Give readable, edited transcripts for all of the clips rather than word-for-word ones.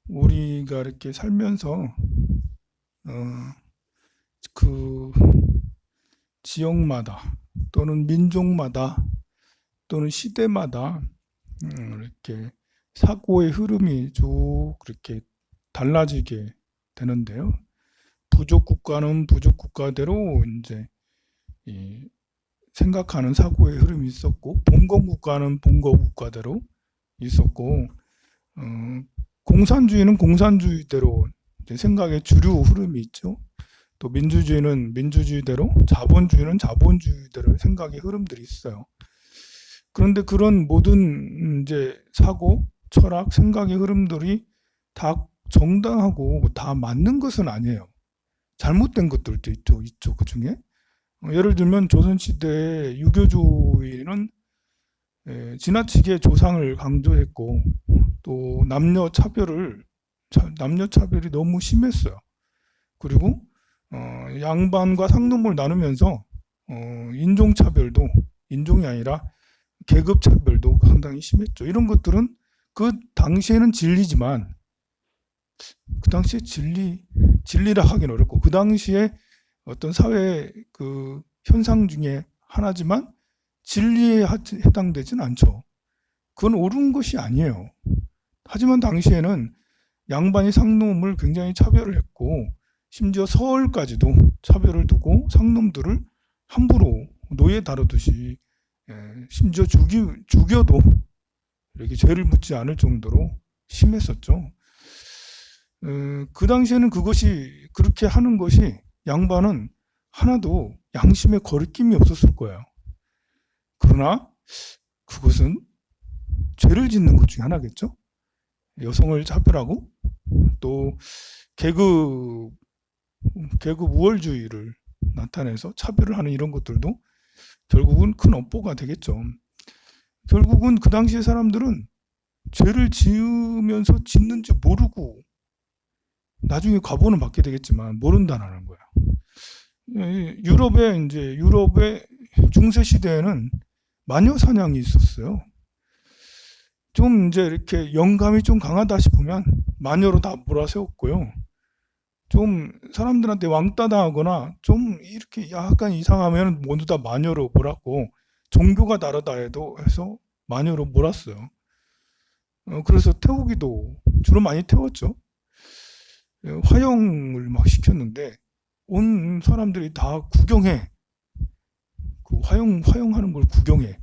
우리가 이렇게 살면서 어, 그 지역마다 또는 민족마다 또는 시대마다 이렇게 사고의 흐름이 쭉 그렇게 달라지게 되는데요. 부족 국가는 부족 국가대로 이제 이 생각하는 사고의 흐름이 있었고, 봉건 국가는 봉건 국가대로 있었고, 어, 공산주의는 공산주의대로 이제 생각의 주류 흐름이 있죠. 또 민주주의는 민주주의대로, 자본주의는 자본주의대로 생각의 흐름들이 있어요. 그런데 그런 모든 이제 사고, 철학, 생각의 흐름들이 다 정당하고 다 맞는 것은 아니에요. 잘못된 것들도 있죠, 그 중에. 예를 들면 조선시대의 유교주의는 지나치게 조상을 강조했고, 또 남녀 차별이 너무 심했어요. 그리고 양반과 상놈을 나누면서 인종 차별도, 인종이 아니라 계급 차별도 상당히 심했죠. 이런 것들은 그 당시에는 진리지만, 그 당시에 진리라 하긴 어렵고, 그 당시에 어떤 사회 그 현상 중에 하나지만 진리에 해당되진 않죠. 그건 옳은 것이 아니에요. 하지만 당시에는 양반이 상놈을 굉장히 차별을 했고, 심지어 서울까지도 차별을 두고 상놈들을 함부로 노예 다루듯이, 심지어 죽여도 이렇게 죄를 묻지 않을 정도로 심했었죠. 그 당시에는 그것이, 그렇게 하는 것이, 양반은 하나도 양심에 거리낌이 없었을 거예요. 그러나 그것은 죄를 짓는 것 중에 하나겠죠. 여성을 차별하고, 또 계급 우월주의를 나타내서 차별을 하는 이런 것들도 결국은 큰 업보가 되겠죠. 결국은 그 당시의 사람들은 죄를 지으면서 짓는지 모르고, 나중에 과보는 받게 되겠지만 모른다는 거야. 유럽의 중세 시대에는 마녀 사냥이 있었어요. 좀 이제 이렇게 영감이 좀 강하다 싶으면 마녀로 다 몰아세웠고요. 좀 사람들한테 왕따 당하거나 좀 이렇게 약간 이상하면 모두 다 마녀로 몰았고, 종교가 다르다 해서 마녀로 몰았어요. 그래서 태우기도 주로 많이 태웠죠. 화형을 막 시켰는데 온 사람들이 다 구경해. 그 화형하는 걸 구경해.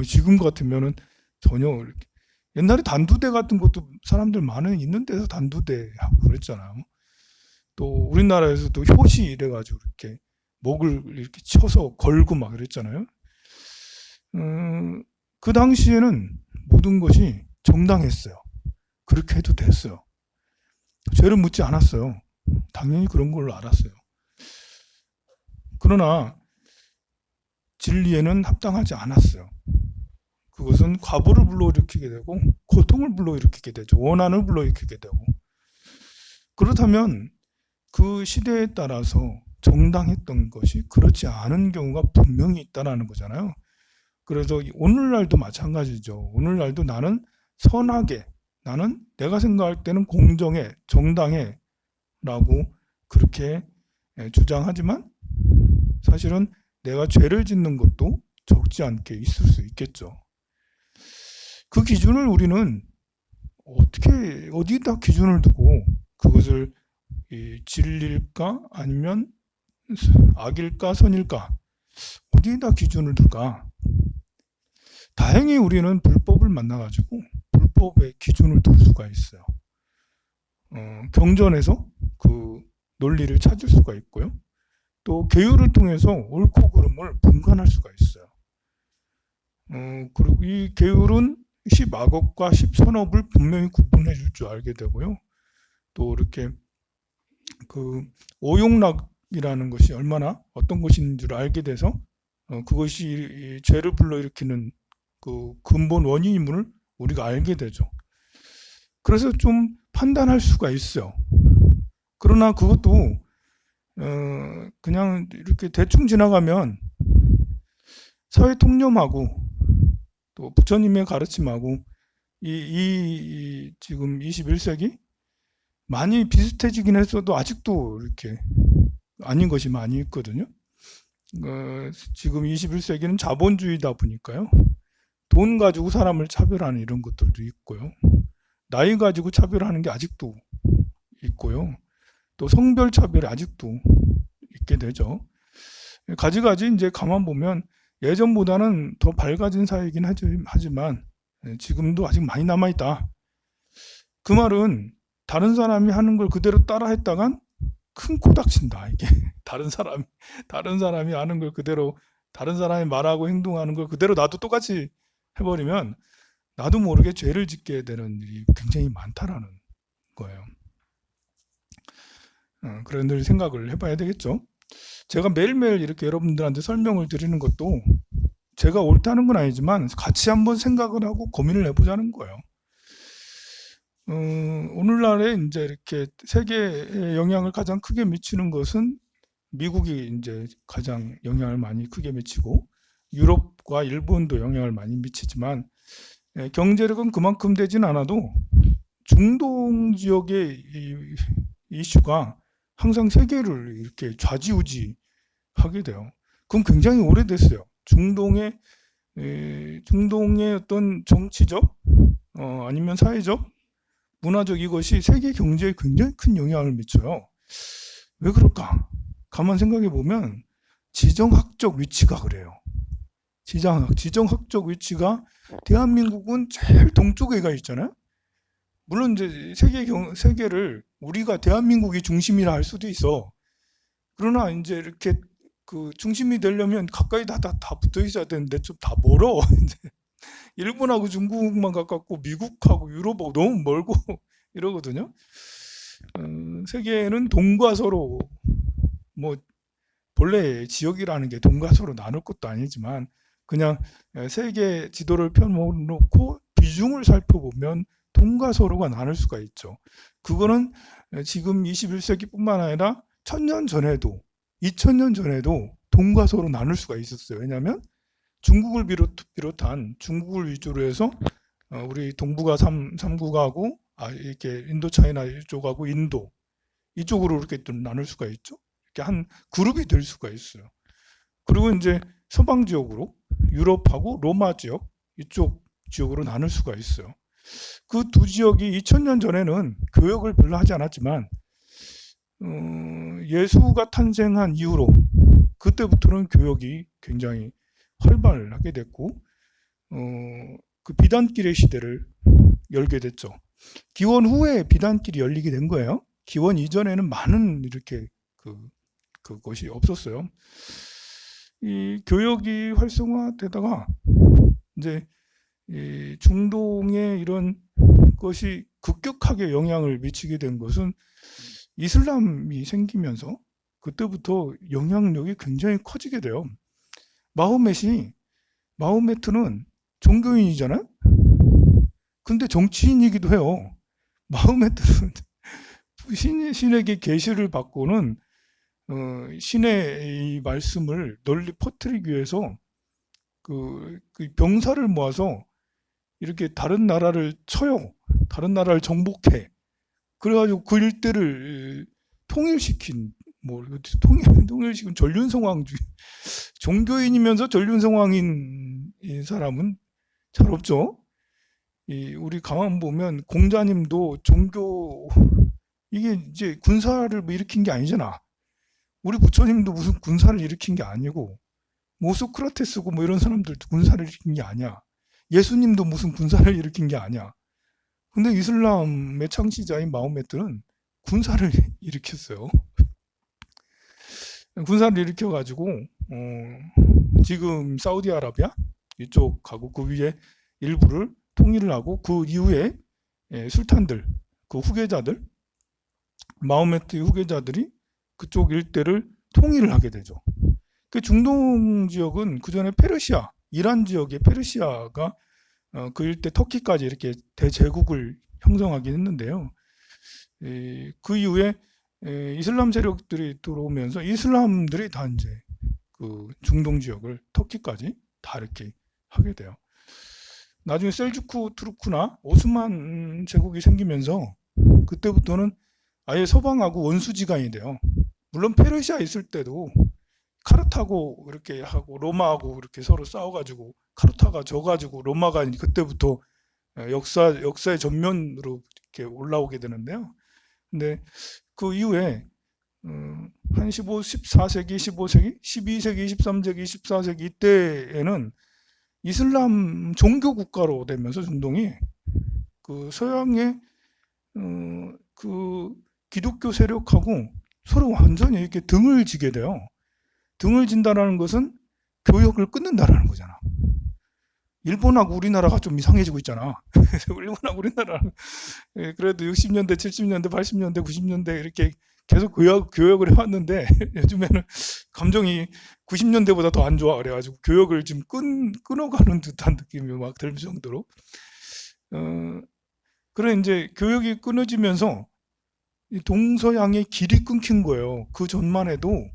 지금 같으면은 전혀 이렇게, 옛날에 단두대 같은 것도 사람들 많은 있는 데서 단두대 하고 그랬잖아요. 또 우리나라에서도 효시 이래가지고 이렇게 목을 이렇게 쳐서 걸고 막 그랬잖아요. 그 당시에는 모든 것이 정당했어요. 그렇게 해도 됐어요. 죄를 묻지 않았어요. 당연히 그런 걸로 알았어요. 그러나 진리에는 합당하지 않았어요. 그것은 과보를 불러일으키게 되고, 고통을 불러일으키게 되죠. 원한을 불러일으키게 되고. 그렇다면 그 시대에 따라서 정당했던 것이 그렇지 않은 경우가 분명히 있다는 거잖아요. 그래서 오늘날도 마찬가지죠. 오늘날도 나는 선하게, 나는 내가 생각할 때는 공정해, 정당해 라고 그렇게 주장하지만, 사실은 내가 죄를 짓는 것도 적지 않게 있을 수 있겠죠. 그 기준을 우리는 어디다 기준을 두고 그것을 진리일까 아니면 악일까 선일까, 어디에다 기준을 둘까? 다행히 우리는 불법을 만나가지고 불법의 기준을 둘 수가 있어요. 경전에서 그 논리를 찾을 수가 있고요. 또 계율을 통해서 옳고 그름을 분간할 수가 있어요. 그리고 이 계율은 십악업과 십선업을 분명히 구분해 줄 줄 알게 되고요. 또 이렇게 그 오용락이라는 것이 얼마나 어떤 것인 줄 알게 돼서 그것이 죄를 불러일으키는 그 근본 원인임을 우리가 알게 되죠. 그래서 좀 판단할 수가 있어요. 그러나 그것도 그냥 이렇게 대충 지나가면 사회 통념하고 또 부처님의 가르침하고 이 지금 21세기 많이 비슷해지긴 했어도 아직도 이렇게 아닌 것이 많이 있거든요. 지금 21세기는 자본주의다 보니까요. 돈 가지고 사람을 차별하는 이런 것들도 있고요. 나이 가지고 차별하는 게 아직도 있고요. 또 성별 차별이 아직도 있게 되죠. 가지가지 이제 가만 보면 예전보다는 더 밝아진 사회이긴 하지만 지금도 아직 많이 남아있다. 그 말은 다른 사람이 하는 걸 그대로 따라 했다간 큰 코 닥친다. 이게 다른 사람이 하는 걸 그대로, 다른 사람이 말하고 행동하는 걸 그대로 나도 똑같이 해버리면 나도 모르게 죄를 짓게 되는 일이 굉장히 많다라는 거예요. 그런 늘 생각을 해봐야 되겠죠. 제가 매일매일 이렇게 여러분들한테 설명을 드리는 것도 제가 옳다는 건 아니지만 같이 한번 생각을 하고 고민을 해보자는 거예요. 오늘날에 이제 이렇게 세계에 영향을 가장 크게 미치는 것은 미국이 이제 가장 영향을 많이 크게 미치고 유럽과 일본도 영향을 많이 미치지만 경제력은 그만큼 되진 않아도 중동 지역의 이슈가 항상 세계를 이렇게 좌지우지하게 돼요. 그건 굉장히 오래됐어요. 중동의 어떤 정치적 아니면 사회적 문화적 이것이 세계 경제에 굉장히 큰 영향을 미쳐요. 왜 그럴까? 가만 생각해 보면 지정학적 위치가 그래요. 지정학적 위치가 대한민국은 제일 동쪽에 가 있잖아요. 물론 이제 세계를 우리가 대한민국이 중심이라 할 수도 있어. 그러나 이제 이렇게 그 중심이 되려면 가까이 다 붙어 있어야 되는데 좀 다 멀어. 일본하고 중국만 가깝고 미국하고 유럽하고 너무 멀고 이러거든요. 세계는 동과 서로 뭐 본래 지역이라는 게 동과 서로 나눌 것도 아니지만 그냥 세계 지도를 펴놓고 비중을 살펴보면 동과 서로가 나눌 수가 있죠. 그거는 지금 21세기뿐만 아니라 1000년 전에도 2000년 전에도 동과 서로 나눌 수가 있었어요. 왜냐하면 중국을 비롯한 중국을 위주로 해서 우리 동북아 3국하고 이렇게 인도차이나 이쪽하고 인도 이쪽으로 이렇게 또 나눌 수가 있죠. 이렇게 한 그룹이 될 수가 있어요. 그리고 이제 서방 지역으로 유럽하고 로마 지역 이쪽 지역으로 나눌 수가 있어요. 그 두 지역이 2000년 전에는 교역을 별로 하지 않았지만 예수가 탄생한 이후로 그때부터는 교역이 굉장히 활발하게 됐고 그 비단길의 시대를 열게 됐죠. 기원 후에 비단길이 열리게 된 거예요. 기원 이전에는 많은 이렇게 그것이 없었어요. 이 교역이 활성화되다가 이제 이 중동의 이런 것이 급격하게 영향을 미치게 된 것은 이슬람이 생기면서 그때부터 영향력이 굉장히 커지게 돼요. 마호메트는 종교인이잖아요. 근데 정치인이기도 해요. 마호메트는 신에게 계시를 받고는 신의 이 말씀을 널리 퍼뜨리기 위해서 그 병사를 모아서 이렇게 다른 나라를 쳐요. 다른 나라를 정복해. 그래가지고 그 일대를 통일시킨 통일시킨 전륜성왕 종교인이면서 전륜성왕인 사람은 잘 없죠. 우리 가만 보면 공자님도 이게 이제 군사를 뭐 일으킨 게 아니잖아. 우리 부처님도 무슨 군사를 일으킨 게 아니고 뭐 소크라테스고 뭐 이런 사람들도 군사를 일으킨 게 아니야. 예수님도 무슨 군사를 일으킨 게 아니야. 근데 이슬람의 창시자인 마호메트는 군사를 일으켰어요. 군사를 일으켜가지고 지금 사우디아라비아 이쪽하고 그 위에 일부를 통일을 하고 그 이후에 술탄들, 그 후계자들, 마호메트의 후계자들이 그쪽 일대를 통일을 하게 되죠. 그 중동 지역은 그 전에 페르시아, 이란 지역의 페르시아가 그 일대 터키까지 이렇게 대제국을 형성하긴 했는데요. 그 이후에 이슬람 세력들이 들어오면서 이슬람들이 다 이제 그 중동 지역을 터키까지 다 이렇게 하게 돼요. 나중에 셀주크 투르크나 오스만 제국이 생기면서 그때부터는 아예 서방하고 원수지간이 돼요. 물론 페르시아 있을 때도 카르타고 이렇게 하고 로마하고 이렇게 서로 싸워가지고 카르타가 져가지고 로마가 그때부터 역사의 전면으로 이렇게 올라오게 되는데요. 근데 그 이후에 한 14세기, 15세기, 12세기, 13세기, 14세기 이때에는 이슬람 종교 국가로 되면서 중동이 그 서양의 그 기독교 세력하고 서로 완전히 이렇게 등을 지게 돼요. 등을 진다라는 것은 교역을 끊는다라는 거잖아. 일본하고 우리나라가 좀 이상해지고 있잖아. 일본하고 우리나라 그래도 60년대, 70년대, 80년대, 90년대 이렇게 계속 교역을 해왔는데 요즘에는 감정이 90년대보다 더 안 좋아. 그래가지고 교역을 지금 끊어가는 듯한 느낌이 막 들 정도로. 그래 이제 교역이 끊어지면서 이 동서양의 길이 끊긴 거예요. 그 전만 해도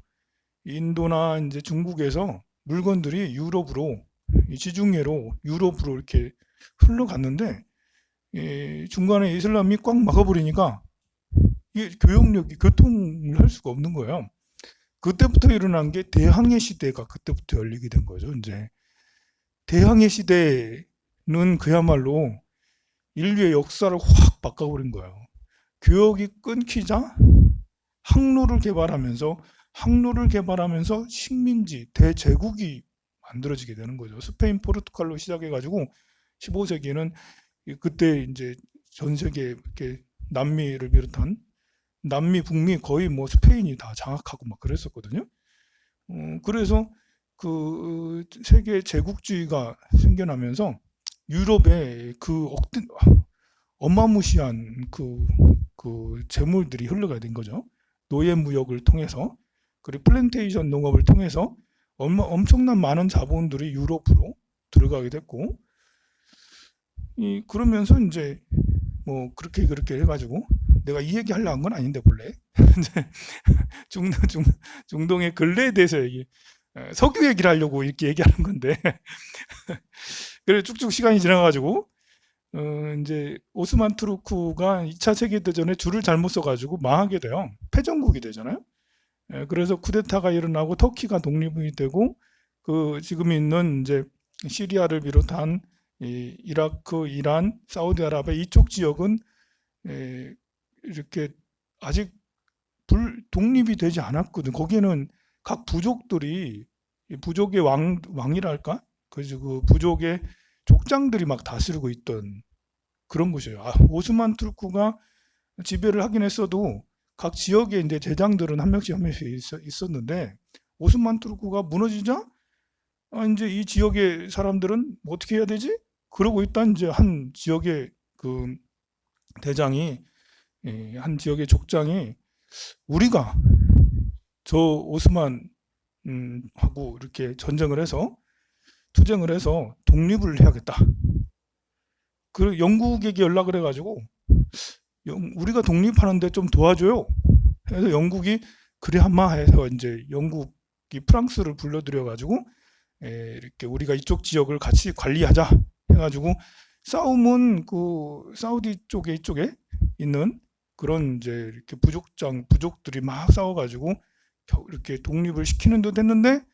인도나 이제 중국에서 물건들이 유럽으로 지중해로 유럽으로 이렇게 흘러갔는데 중간에 이슬람이 꽉 막아버리니까 이게 교역력이 교통을 할 수가 없는 거예요. 그때부터 일어난 게 대항해 시대가 그때부터 열리게 된 거죠. 이제 대항해 시대는 그야말로 인류의 역사를 확 바꿔버린 거예요. 교역이 끊기자 항로를 개발하면서 식민지 대제국이 만들어지게 되는 거죠. 스페인, 포르투갈로 시작해가지고 15세기는 그때 이제 전 세계 이렇게 남미를 비롯한 남미, 북미 거의 뭐 스페인이 다 장악하고 막 그랬었거든요. 그래서 그 세계 제국주의가 생겨나면서 유럽에 그 어마무시한 그 재물들이 흘러가야 된 거죠. 노예 무역을 통해서 그리고 플랜테이션 농업을 통해서 엄청난 많은 자본들이 유럽으로 들어가게 됐고 그러면서 이제 뭐 그렇게 해가지고 내가 이 얘기 하려고 한 건 아닌데 본래 중동의 근래에 대해서 석유 얘기를 하려고 이렇게 얘기하는 건데 그래 쭉쭉 시간이 지나가지고 이제 오스만 투르크가 2차 세계대전에 줄을 잘못 써가지고 망하게 돼요. 패전국이 되잖아요. 그래서 쿠데타가 일어나고 터키가 독립이 되고 그 지금 있는 이제 시리아를 비롯한 이라크, 이란, 사우디아라비아 이쪽 지역은 이렇게 아직 독립이 되지 않았거든. 거기는 각 부족들이 부족의 왕이랄까? 그 부족의 족장들이 막 다스리고 있던 그런 곳이에요. 오스만 투르크가 지배를 하긴 했어도 각 지역에 이제 제장들은 한 명씩 있었는데 오스만 투르크가 무너지자 이제 이 지역의 사람들은 뭐 어떻게 해야 되지? 그러고 있단 이제 한 지역의 그 대장이 한 지역의 족장이 우리가 저 오스만 하고 이렇게 투쟁을 해서 독립을 해야겠다. 그 영국에게 연락을 해가지고 우리가 독립하는데 좀 도와줘요. 그래서 영국이 그래 한마 해서 이제 영국이 프랑스를 불러들여가지고 이렇게 우리가 이쪽 지역을 같이 관리하자 해가지고 싸움은 그 사우디 이쪽에 있는 그런 이제 이렇게 부족들이 막 싸워가지고 이렇게 독립을 시키는 듯 했는데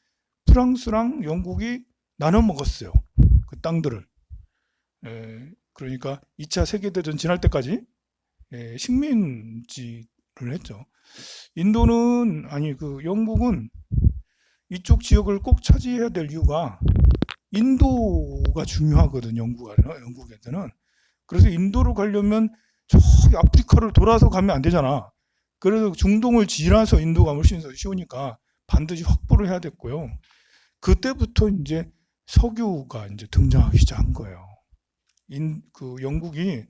프랑스랑 영국이 나눠 먹었어요. 그 땅들을. 그러니까 2차 세계대전 지날 때까지 식민지를 했죠. 영국은 이쪽 지역을 꼭 차지해야 될 이유가 인도가 중요하거든, 영국에서는. 그래서 인도로 가려면 저기 아프리카를 돌아서 가면 안 되잖아. 그래서 중동을 지나서 인도가 훨씬 더 쉬우니까 반드시 확보를 해야 됐고요. 그때부터 이제 석유가 이제 등장하기 시작한 거예요. 그 영국이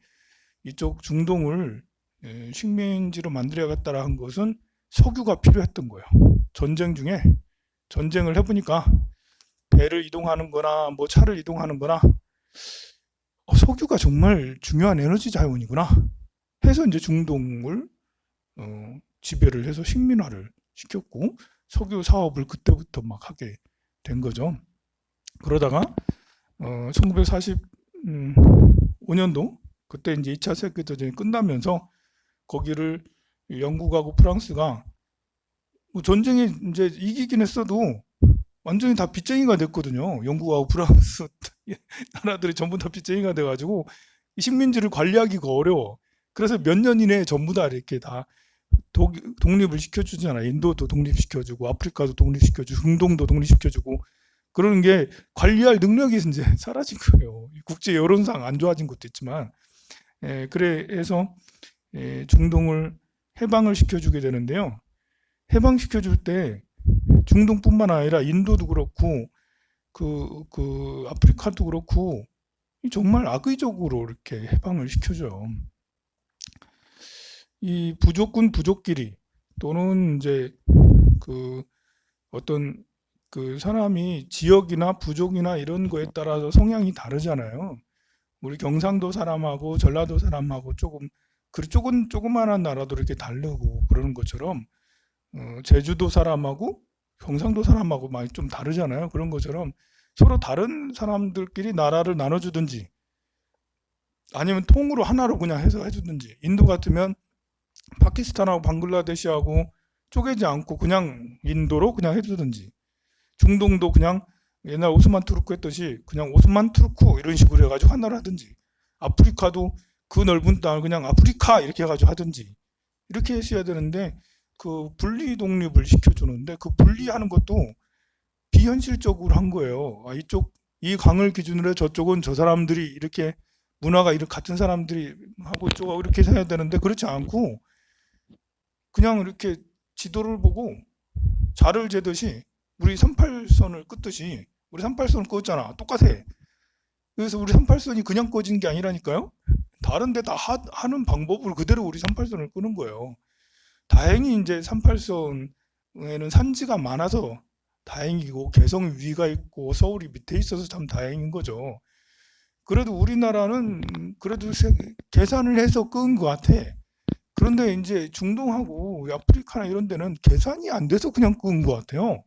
이쪽 중동을 식민지로 만들어야겠다라 한 것은 석유가 필요했던 거예요. 전쟁 중에 전쟁을 해보니까 배를 이동하는 거나 뭐 차를 이동하는 거나 석유가 정말 중요한 에너지 자원이구나 해서 이제 중동을 지배를 해서 식민화를 시켰고 석유 사업을 그때부터 막 하게 된 거죠. 그러다가 1945년도 그때 이제 2차 세계대전이 끝나면서 거기를 영국하고 프랑스가 뭐 전쟁에 이제 이기긴 했어도 완전히 다 빚쟁이가 됐거든요. 영국하고 프랑스 나라들이 전부 다 빚쟁이가 돼가지고 식민지를 관리하기가 어려워. 그래서 몇 년 이내에 전부 다 이렇게 다 독립을 시켜주잖아. 인도도 독립시켜주고, 아프리카도 독립시켜주고, 중동도 독립시켜주고, 그러는 게 관리할 능력이 이제 사라진 거예요. 국제 여론상 안 좋아진 것도 있지만, 그래서 중동을 해방을 시켜주게 되는데요. 해방시켜줄 때 중동뿐만 아니라 인도도 그렇고, 아프리카도 그렇고, 정말 악의적으로 이렇게 해방을 시켜줘요. 이 부족군 부족끼리 또는 이제 어떤 사람이 지역이나 부족이나 이런 거에 따라서 성향이 다르잖아요. 우리 경상도 사람하고 전라도 사람하고 조그만한 나라도 이렇게 다르고 그러는 것처럼 제주도 사람하고 경상도 사람하고 많이 좀 다르잖아요. 그런 것처럼 서로 다른 사람들끼리 나라를 나눠주든지 아니면 통으로 하나로 그냥 해서 해주든지, 인도 같으면 파키스탄하고 방글라데시하고 쪼개지 않고 그냥 인도로 그냥 해주든지, 중동도 그냥 옛날 오스만 투르크 했듯이 그냥 오스만 투르크 이런 식으로 해가지고 하나로 하든지, 아프리카도 그 넓은 땅을 그냥 아프리카 이렇게 해가지고 하든지 이렇게 했어야 되는데 분리 독립을 시켜주는데 그 분리하는 것도 비현실적으로 한 거예요. 이 강을 기준으로 저쪽은 저 사람들이 이렇게 문화가 이렇게 같은 사람들이 하고 이쪽하고 이렇게 해야 되는데 그렇지 않고 그냥 이렇게 지도를 보고 자를 재듯이 우리 38선을 긋듯이, 우리 38선을 긋잖아. 똑같아. 그래서 우리 38선이 그냥 꺼진 게 아니라니까요. 다른 데 다 하는 방법을 그대로 우리 38선을 끄는 거예요. 다행히 이제 38선에는 산지가 많아서 다행이고 개성 위가 있고 서울이 밑에 있어서 참 다행인 거죠. 그래도 우리나라는 그래도 계산을 해서 끈 것 같아. 그런데 이제 중동하고 아프리카나 이런 데는 계산이 안 돼서 그냥 끈 것 같아요.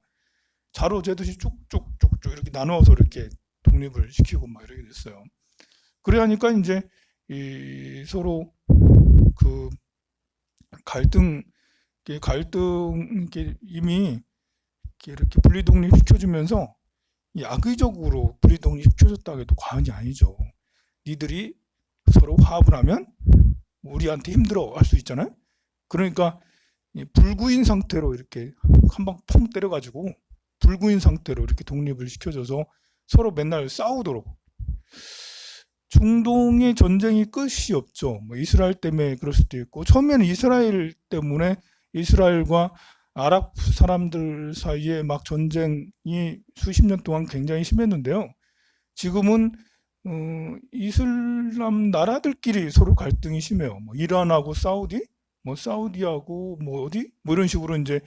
자로 재듯이 쭉쭉쭉쭉 이렇게 나누어서 이렇게 독립을 시키고 막 이렇게 됐어요. 그래 하니까 이제 서로 그 갈등 이미 이렇게 분리 독립 시켜주면서 악의적으로 분리 독립 시켜줬다 해도 과언이 아니죠. 니들이 서로 화합을 하면 우리한테 힘들어 할 수 있잖아요. 그러니까 불구인 상태로 이렇게 한 방 펑 때려가지고 불구인 상태로 이렇게 독립을 시켜줘서 서로 맨날 싸우도록. 중동의 전쟁이 끝이 없죠. 뭐 이스라엘 때문에 그럴 수도 있고, 처음에는 이스라엘 때문에 이스라엘과 아랍 사람들 사이에 막 전쟁이 수십 년 동안 굉장히 심했는데요. 지금은 이슬람 나라들끼리 서로 갈등이 심해요. 뭐 이란하고 사우디, 뭐 사우디하고 뭐 어디, 뭐 이런 식으로 이제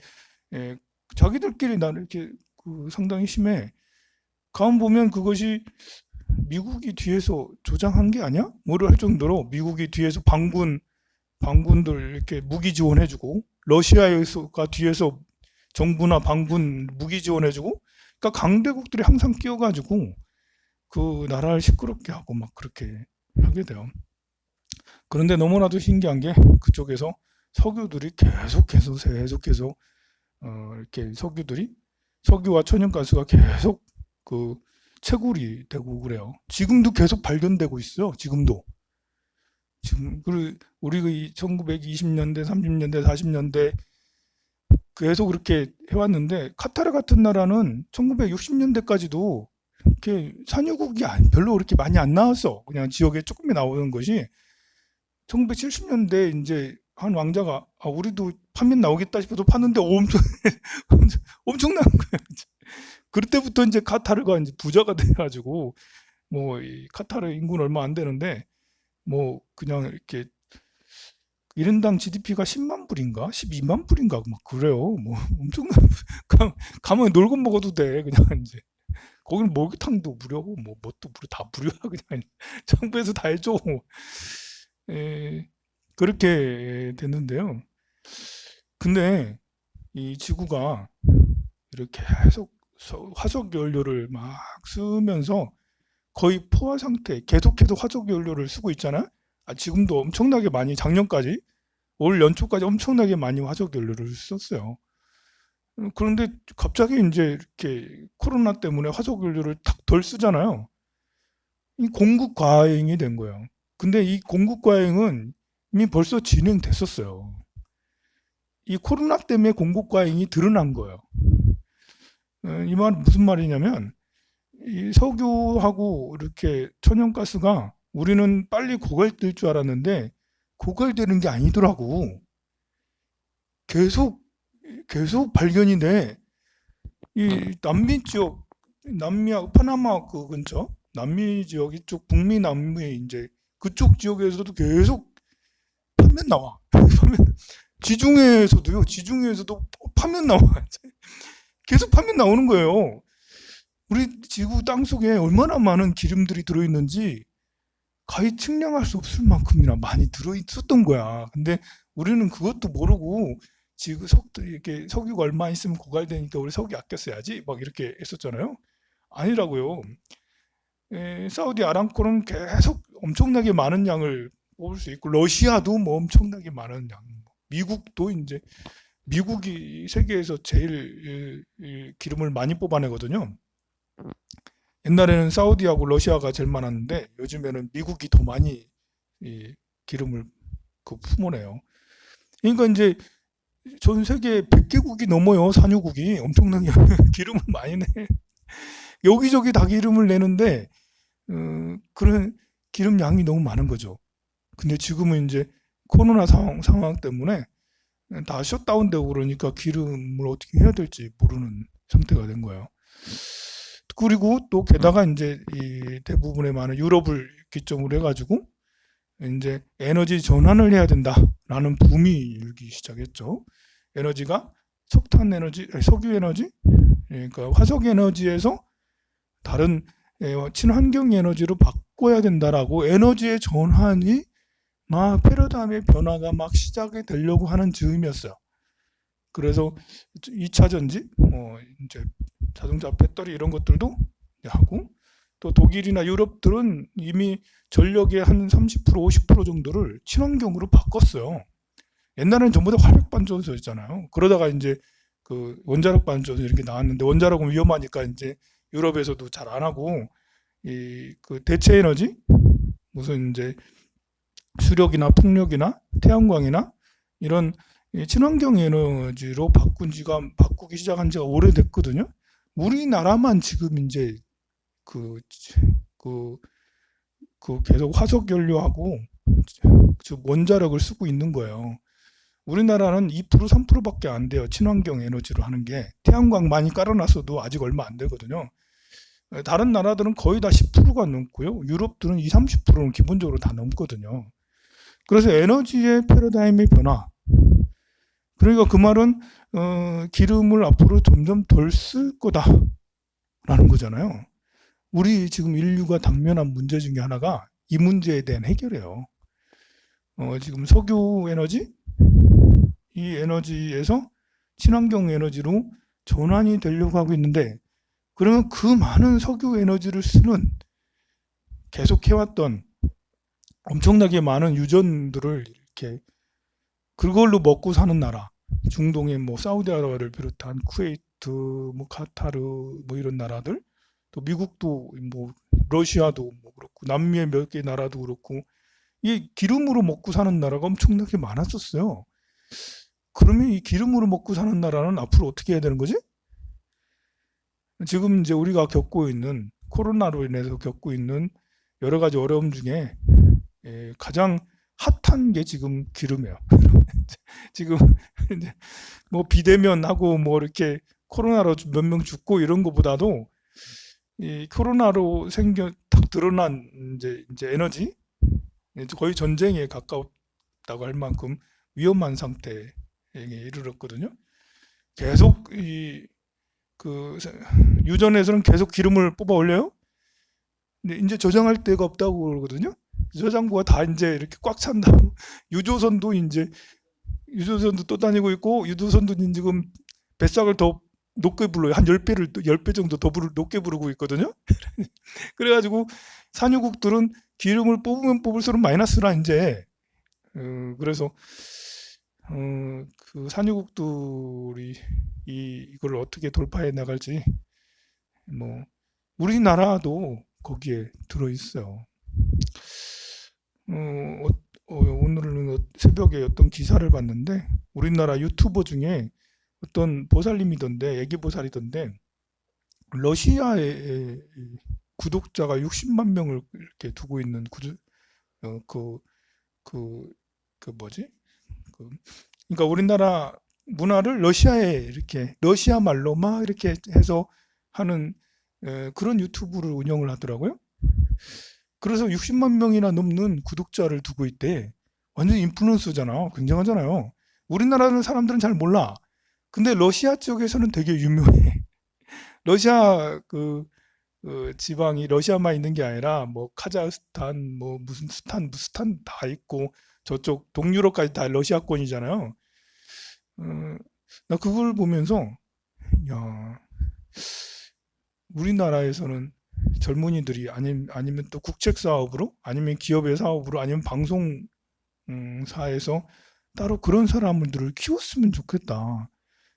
자기들끼리 이렇게 상당히 심해. 가만 보면 그것이 미국이 뒤에서 조장한 게 아니야? 뭐를 할 정도로 미국이 뒤에서 반군들 이렇게 무기 지원해주고, 러시아가 뒤에서 정부나 반군 무기 지원해주고, 그러니까 강대국들이 항상 끼어가지고 그 나라를 시끄럽게 하고 막 그렇게 하게 돼요. 그런데 너무나도 신기한 게 그쪽에서 석유들이 계속해서 이렇게 석유와 천연가스가 계속 채굴이 되고 그래요. 지금도 계속 발견되고 있어요. 지금 우리 1920년대, 30년대, 40년대 계속 그렇게 해왔는데, 카타르 같은 나라는 1960년대까지도 이렇게 산유국이 별로 그렇게 많이 안 나왔어. 그냥 지역에 조금이 나오는 것이 1970년대 이제 한 왕자가 우리도 판면 나오겠다 싶어서 팠는데 엄청난 거예요. 그때부터 이제 카타르가 이제 부자가 돼가지고 뭐 카타르 인구는 얼마 안 되는데 뭐 그냥 이렇게 1인당 GDP가 10만 불인가 12만 불인가 막 그래요. 뭐 엄청난 가면 놀고 먹어도 돼. 그냥 이제 거기는 목욕탕도 무료고 뭐 뭣도 다 무료야. 그냥 정부에서 다 해줘. 그렇게 됐는데요. 근데 이 지구가 이렇게 계속 화석 연료를 막 쓰면서 거의 포화 상태, 계속해서 화석 연료를 쓰고 있잖아. 지금도 엄청나게 많이, 작년까지 올 연초까지 엄청나게 많이 화석 연료를 썼어요. 그런데 갑자기 이제 이렇게 코로나 때문에 화석 연료를 탁 덜 쓰잖아요. 이 공급 과잉이 된 거예요. 근데 이 공급 과잉은 이미 벌써 진행됐었어요. 이 코로나 때문에 공급 과잉이 드러난 거예요. 이 말 무슨 말이냐면 이 석유하고 이렇게 천연가스가 우리는 빨리 고갈될 줄 알았는데 고갈되는 게 아니더라고. 계속 발견이 돼. 이 남미 지역, 남미하고 파나마 그 근처, 남미 지역 이쪽 북미 남미 이제 그쪽 지역에서도 계속 파면 나와. 지중해에서도 파면 나와. 계속 파면 나오는 거예요. 우리 지구 땅 속에 얼마나 많은 기름들이 들어있는지 가히 측량할 수 없을 만큼이나 많이 들어있었던 거야. 근데 우리는 그것도 모르고 지금 이렇게 석유가 얼마 있으면 고갈되니까 우리 석유 아껴 써야지 막 이렇게 했었잖아요. 아니라고요. 사우디 아람코는 계속 엄청나게 많은 양을 뽑을 수 있고 러시아도 뭐 엄청나게 많은 양, 미국도 이제 미국이 세계에서 제일 기름을 많이 뽑아내거든요. 옛날에는 사우디하고 러시아가 제일 많았는데 요즘에는 미국이 더 많이 기름을 품어내요. 그러니까 이제 전 세계 100개국이 넘어요. 산유국이 엄청나게 기름을 많이 내. 여기저기 다 기름을 내는데 그런 기름 양이 너무 많은 거죠. 근데 지금은 이제 코로나 상황 때문에 다 셧다운되고 그러니까 기름을 어떻게 해야 될지 모르는 상태가 된 거예요. 그리고 또 게다가 이제 이 대부분의 많은 유럽을 기점으로 해가지고 이제 에너지 전환을 해야 된다라는 붐이 일기 시작했죠. 에너지가 석탄 에너지, 석유 에너지, 그러니까 화석 에너지에서 다른 친환경 에너지로 바꿔야 된다라고 에너지의 전환이 막 패러다임의 변화가 막 시작이 되려고 하는 즈음이었어요. 그래서 2차 전지, 이제 자동차 배터리 이런 것들도 하고 또 독일이나 유럽들은 이미 전력의 한 30% 50% 정도를 친환경으로 바꿨어요. 옛날에는 전부 다 화력 발전소였잖아요. 그러다가 이제 그 원자력 발전소 이렇게 나왔는데 원자력은 위험하니까 이제 유럽에서도 잘 안 하고 이 그 대체 에너지 무슨 이제 수력이나 풍력이나 태양광이나 이런 친환경 에너지로 바꾸기 시작한 지가 오래됐거든요. 우리나라만 지금 이제 그, 그, 계속 화석 연료하고 원자력을 쓰고 있는 거예요. 우리나라는 2% 3%밖에 안 돼요. 친환경 에너지로 하는 게. 태양광 많이 깔아놨어도 아직 얼마 안 되거든요. 다른 나라들은 거의 다 10%가 넘고요. 유럽들은 20, 30%는 기본적으로 다 넘거든요. 그래서 에너지의 패러다임의 변화. 그러니까 그 말은 기름을 앞으로 점점 덜 쓸 거다라는 거잖아요. 우리 지금 인류가 당면한 문제 중에 하나가 이 문제에 대한 해결이에요. 지금 석유 에너지, 이 에너지에서 친환경 에너지로 전환이 되려고 하고 있는데 그러면 그 많은 석유 에너지를 쓰는 계속 해왔던 엄청나게 많은 유전들을 이렇게 그걸로 먹고 사는 나라, 중동의 뭐 사우디아라비아를 비롯한 쿠웨이트, 뭐 카타르, 뭐 이런 나라들, 또 미국도 뭐 러시아도 뭐 그렇고 남미의 몇 개 나라도 그렇고 이 기름으로 먹고 사는 나라가 엄청나게 많았었어요. 그러면 이 기름으로 먹고 사는 나라는 앞으로 어떻게 해야 되는 거지? 지금 이제 우리가 겪고 있는 코로나로 인해서 겪고 있는 여러 가지 어려움 중에 가장 핫한 게 지금 기름이에요. 지금 이제 뭐 비대면하고 뭐 이렇게 코로나로 몇 명 죽고 이런 것보다도 이 코로나로 딱 드러난 이제 에너지 거의 전쟁에 가까웠다고 할 만큼 위험한 상태에 이르렀거든요. 계속 그 유전에서는 계속 기름을 뽑아 올려요. 근데 이제 저장할 데가 없다고 그러거든요. 저장고가 다 이제 이렇게 꽉 찬다고. 유조선도 또 다니고 있고 유조선도 지금 뱃삭을 더 높게 불러요. 한 10배 정도 더 높게 부르고 있거든요. 그래가지고 산유국들은 기름을 뽑으면 뽑을수록 마이너스라 이제 그래서 그 산유국들이 이걸 어떻게 돌파해 나갈지 뭐 우리나라도 거기에 들어 있어요. 어, 오늘은 새벽에 어떤 기사를 봤는데 우리나라 유튜버 중에 어떤 보살님이던데 애기 보살이던데 러시아에 구독자가 60만 명을 이렇게 두고 있는 어, 그, 그, 그 뭐지? 그, 그러니까 우리나라 문화를 러시아에 이렇게 러시아 말로 막 이렇게 해서 하는 그런 유튜브를 운영을 하더라고요. 그래서 60만 명이나 넘는 구독자를 두고 있대. 완전 인플루언서잖아. 굉장하잖아요. 우리나라는 사람들은 잘 몰라. 근데 러시아 쪽에서는 되게 유명해. 러시아 지방이 러시아만 있는 게 아니라 뭐 카자흐스탄 뭐 무슨 스탄 다 있고 저쪽 동유럽까지 다 러시아권이잖아요. 어, 나 그걸 보면서 야 우리나라에서는 젊은이들이 아니면 또 국책 사업으로 아니면 기업의 사업으로 아니면 방송사에서 따로 그런 사람들을 키웠으면 좋겠다.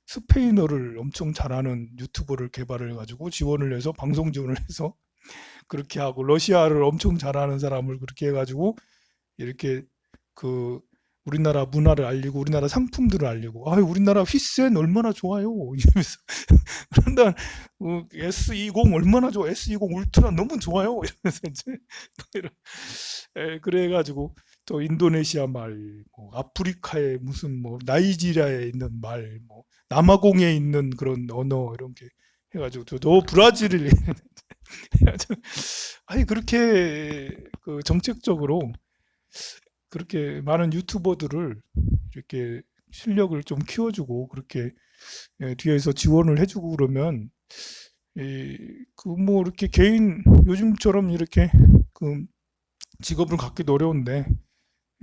스페인어를 엄청 잘하는 유튜버를 개발을 해가지고 지원을 해서 방송 지원을 해서 그렇게 하고 러시아를 엄청 잘하는 사람을 그렇게 해가지고 이렇게 그 우리나라 문화를 알리고 우리나라 상품들을 알리고 아 우리나라 휘센 얼마나 좋아요 이러면서 그런다 S20 얼마나 좋아 S20 울트라 너무 좋아요 이러면서 이제 이런, 그래가지고 또 인도네시아 말, 뭐 아프리카의 무슨 뭐 나이지리아에 있는 말, 뭐 남아공에 있는 그런 언어 이런 게 해가지고 또 브라질을 해가지고 아니 그렇게 그 정책적으로 그렇게 많은 유튜버들을 이렇게 실력을 좀 키워주고 그렇게 뒤에서 지원을 해주고 그러면 그 뭐 이렇게 개인 요즘처럼 이렇게 그 직업을 갖기도 어려운데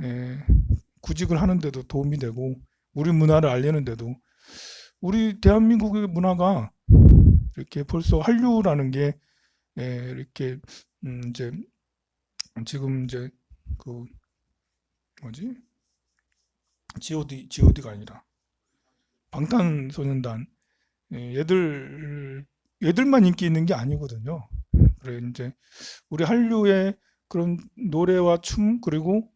예, 구직을 하는데도 도움이 되고 우리 문화를 알리는데도 우리 대한민국의 문화가 이렇게 벌써 한류라는 게 이렇게 이제 지금 이제 그 뭐지 G.O.D가 아니라 방탄소년단 얘들만 인기 있는 게 아니거든요. 그래 이제 우리 한류의 그런 노래와 춤 그리고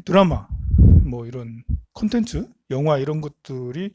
드라마 뭐 이런 콘텐츠 영화 이런 것들이